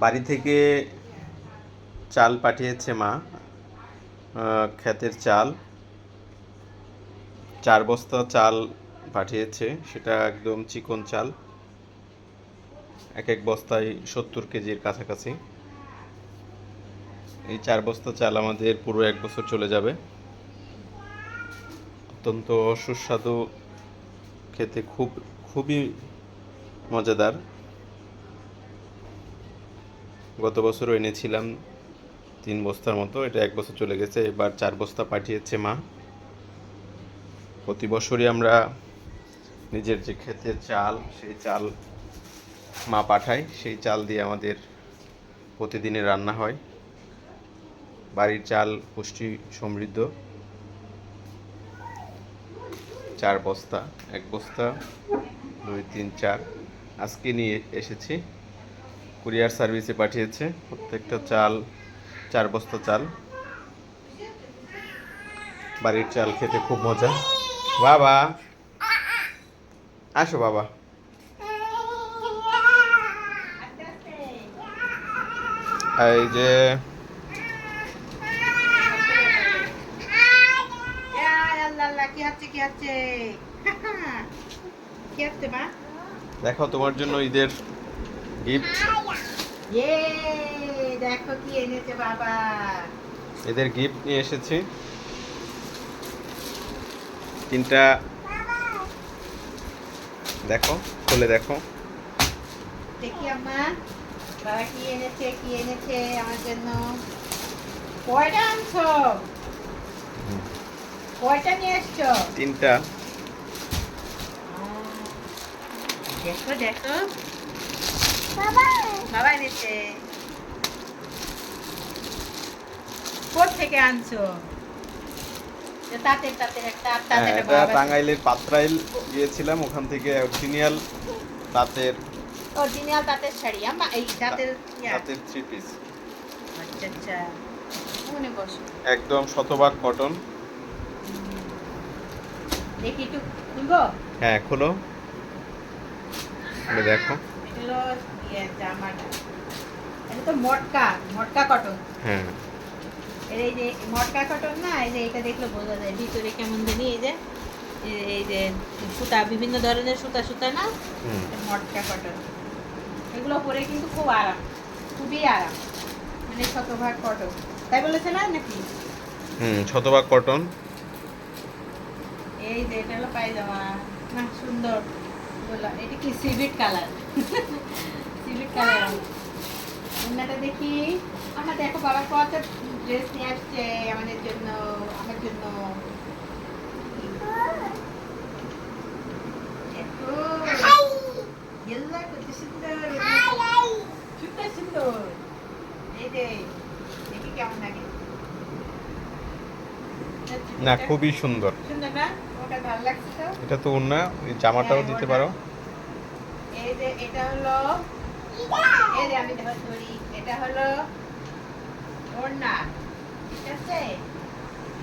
বাড়ি থেকে চাল পাঠিয়েছে মা, ক্ষেতের চাল 4 বস্তা চাল পাঠিয়েছে। সেটা একদম চিকন চাল, এক এক বস্তায় 70 কেজির কাছাকাছি। এই 4 বস্তা চাল আমাদের পুরো 1 বছর চলে যাবে। অত্যন্ত সুস্বাদু খেতে, খুবই মজাদার। গত বছরও এনেছিলাম 3 বস্তার মতো, এটা 1 বছর চলে গেছে। এবার 4 বস্তা পাঠিয়েছে মা। প্রতি বছরই আমরা নিজের যে ক্ষেতের চাল, সেই চাল মা পাঠায়। সেই চাল দিয়ে আমাদের প্রতিদিনের রান্না হয়। বাড়ির চাল পুষ্টি সমৃদ্ধ। 4 বস্তা, 1 বস্তা, 2, 3, 4 আজকে নিয়ে এসেছি। কুরিয়ার সার্ভিসে পাঠিয়েছে প্রত্যেকটা চাল, 4 বস্তা চাল। বাড়ির চাল খেতে খুব মজা। বাবা আসো, বাবা। এই যে দেখো, তোমার জন্য ঈদের গিফট। দেখো কি এনেছে বাবা। ঈদের গিফট নিয়ে এসেছি 3টা। দেখো, খুলে দেখো। দেখি আম্মা, বাবা কি এনেছে আমার জন্য। কয়টা আনছো? কয়টা নিয়ে এসছো? 3টা। দেখো দেখো, বাবা এনেছে। কোথা থেকে আনছো? তাঁতের একটা এটা টাঙ্গাইলের পাত্রাইল গিয়েছিলাম, ওখান থেকে অরিজিনাল তাঁতের শাড়ি। আম্মা এই তাঁতের 3 পিস। আচ্ছা আচ্ছা, মনে বসো। একদম শতভাগ কটন। দেখি একটু খুলবো। হ্যাঁ, খোলো, দেখো। এটা হলো জামাটা। এটা তো মটকা কটন। হ্যাঁ, এই যে মটকা কটন না, এই যে এটা দেখলে বোঝা যায় ভিতরে কেমন জানি। এই যে সুতা, বিভিন্ন ধরনের সুতা না, মটকা কটন। এগুলো পরে কিন্তু খুব আরাম, খুবই আরাম, মানে শতভাগ কটন। তাই বলেছে না নাকি? শতভাগ কটন। এই যে এটা হলো পায়জামা। না সুন্দর, বললাম এটা কি সিভিট কালার। সিভিট কালার। অন্যটা দেখি। আমার দেখো বাবা কত ড্রেস নিয়ে আসছে আমাদের জন্য, আমার জন্য। সুন্দর। এই যে দেখি কেমন লাগে। না, খুবই সুন্দর। সুন্দর না? ওটা ভালো লাগছে তো? এটা তো ওড়না, এই জামাটাও দিতে পারো। এই যে এটা হলো, এই যে আমি ধরি, এটা হলো ওড়না, ঠিক আছে?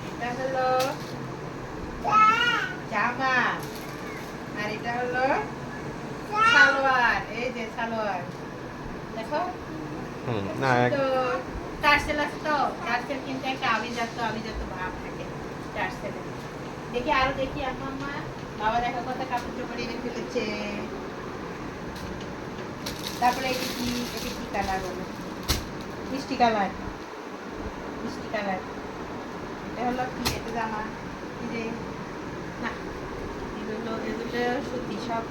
এটা হলো জামা, আর এটা হলো সালোয়ার। এই যে সালোয়ার, দেখো। না, টার্সেল আছে তো, টার্সেল কিন্তু একটা আভিজাত্য ভাব থাকে টার্সেলে। দেখি আরো দেখি। আম্মা বাবা দেখো কত কাপড় চোপড় এনে ফেলেছে। তারপরে এটা কি কালার বলো? মিষ্টি কালার। এটা হলো কি? এটা জামা। এই যে না, এগুলো সত্যি সব।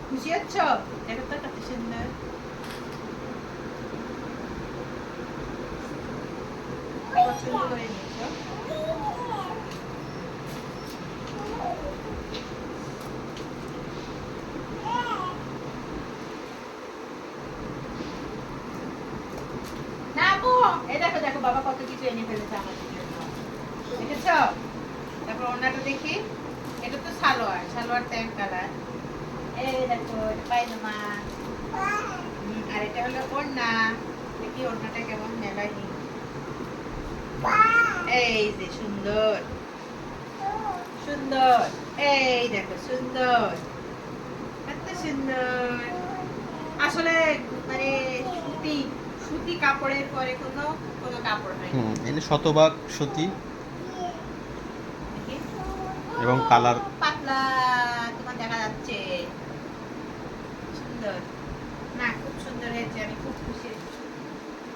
খুশি হচ্ছ? দেখো তো কত সুন্দর। পছন্দ করে নিয়েছো? না আপু, এই দেখো দেখো বাবা কত কিছু এনে ফেলেছে আমাদের জন্য, দেখেছো? তারপর ওনাটা দেখি। এটা তো সালোয়ার ট্যান কালার। এই দেখো, এটা পায়জামা। আর এটা হলো ওড়না। দেখি ওড়নাটা কেমন মেলাইনি। এই যে সুন্দর সুন্দর, এই দেখো সুন্দর, এত সুন্দর। আসলে মানে সুতি সুতি কাপড়ের পরে কোনো কোনো কাপড় হয় না। এনে শতভাগ সুতি দেখি। এবং কালার পাতলা তোমার দেখা যাচ্ছে সুন্দর না খুব সুন্দর হয়েছে আমি খুব খুশি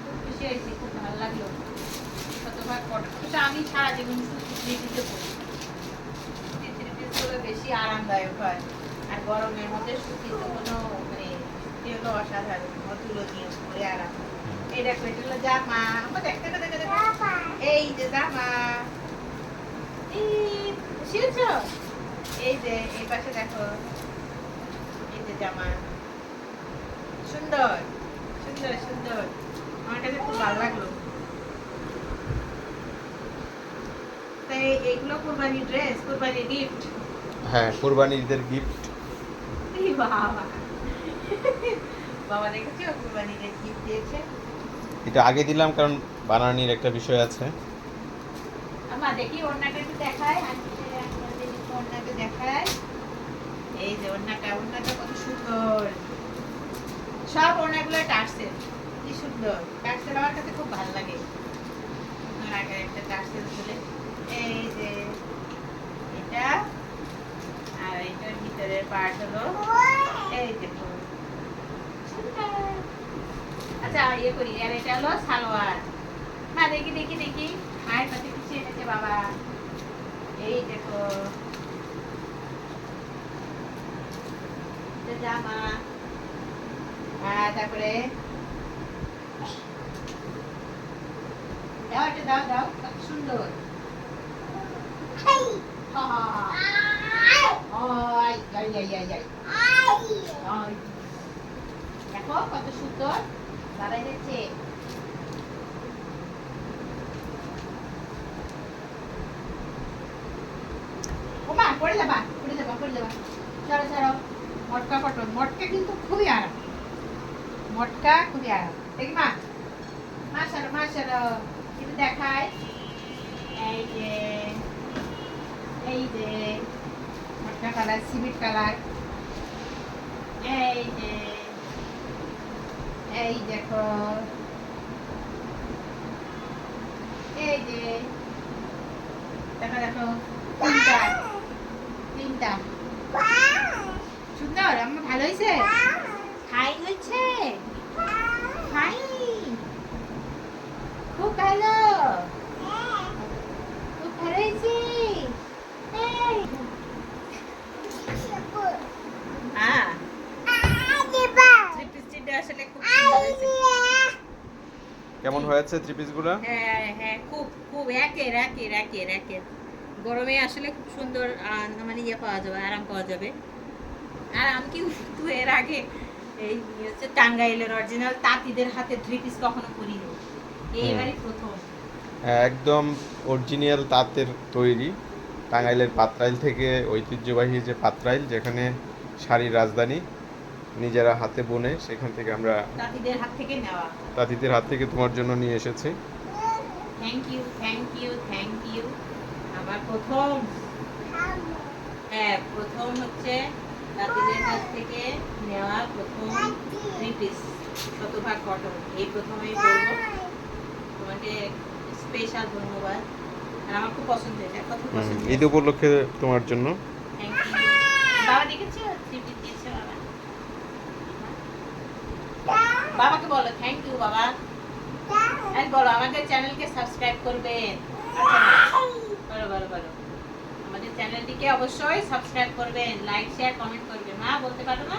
খুব খুশি হয়েছি খুব ভালো লাগলো শতভাগ কটন কিন্তু আমি সারা জীবন সুতি দিতে পরি সুতি থ্রি বেশি আরামদায়ক হয় আর গরমের মধ্যে সুতি তো কোনো মানে সুতি হলো অসাধারণ অতুলনীয় পরে আরাম এই দেখো এটা হলো জামা আমার দেখতে দেখতে দেখো এই যে জামা এই শিলছ এই যে এই পাশে দেখো এই যে জামা সুন্দর সুন্দর সুন্দর আমার কাছে খুব ভালো লাগলো তাই এইগুলো কুরবানি ড্রেস কুরবানি গিফট হ্যাঁ কোরবানির ঈদের গিফট। বাবা বাবা দেখেছো কুরবানি ঈদের গিফট দিয়েছে এটা আগে দিলাম কারণ বানানির একটা বিষয় আছে। আমা দেখি ওড়নাটা একটু দেখায় ওড়নাটা দেখায় এই যে ওড়নাটা কত সুন্দর সব ওড়নাগুলো টার্সেল কি সুন্দর টার্সেল আমার কাছে খুব ভালো লাগে ওনার আগে একটা টার্সেল ছিল এই যে এটা আর এটার ভিতরের পার্ট হলো এই দেখো সুন্দর আচ্ছা ইয়ে করি আর এটা হলো সালোয়ার মা দেখি দেখি দেখি মায়ের কাছে কিছু এনেছে বাবা এই দেখো এটা জামা আর তারপরে দাও এটা দাও দাও কত সুন্দর দেখো কত সুন্দর দাঁড়াই যাচ্ছে ওমা পড়ে যাবা পড়ে যাবা পড়ে যাবা ছাড়ো ছাড়ো মটকা কটন মটকা কিন্তু খুবই আরাম মটকা খুবই আরাম দেখি মা মা ছাড়ো কিন্তু দেখায় এই যে মটকা কালার সিমেন্ট কালার এই দেখো এই যে দেখো দেখো তিনটা সুন্দর আমার ভালো হয়েছে ফাইন হয়েছে ফাইন খুব ভালো খুব ভালো হয়েছে আসলে খুব সুন্দর হয়েছে কেমন হয়েছে থ্রি পিসগুলো? হ্যাঁ হ্যাঁ খুব খুব একের একের একের একের গরমে আসলে খুব সুন্দর মানে ইয়ে পাওয়া যাবে আরাম পাওয়া যাবে আর আমি কিন্তু এর আগে এই হচ্ছে টাঙ্গাইলের অরিজিনাল তাঁতিদের হাতে থ্রি পিস কখনো করিনি এইবারই প্রথম একদম অরিজিনাল তাঁতের তৈরি টাঙ্গাইলের পাত্রাইল থেকে ঐতিহ্যবাহী যে পাত্রাইল যেখানে শাড়ির রাজধানী নিজেরা হাতে বুনে সেখান থেকে আমরা তাঁতিদের হাত থেকে নেওয়া তাঁতিদের হাত থেকে তোমার জন্য নিয়ে এসেছি। Thank you thank you thank you আমার প্রথম হ্যাঁ প্রথম হচ্ছে তাঁতিদের কাছ থেকে নেওয়া প্রথম থ্রি পিস শতভাগ কটন এই প্রথমেই বলবো তোমাকে স্পেশাল ধন্যবাদ আর আমার খুব পছন্দ হয়েছে কত পছন্দ ঈদ উপলক্ষে তোমার জন্য থ্যাংক ইউ বাবা দেখেছো থ্রি পিস দিয়েছে বাবা বাবাকে বলো থ্যাংক ইউ বাবা আর বলো আমাদের চ্যানেলকে সাবস্ক্রাইব করবেন বলো বলো বলো আমাদের চ্যানেলটিকে অবশ্যই সাবস্ক্রাইব করবেন লাইক শেয়ার কমেন্ট করবেন মা বলতে পারো না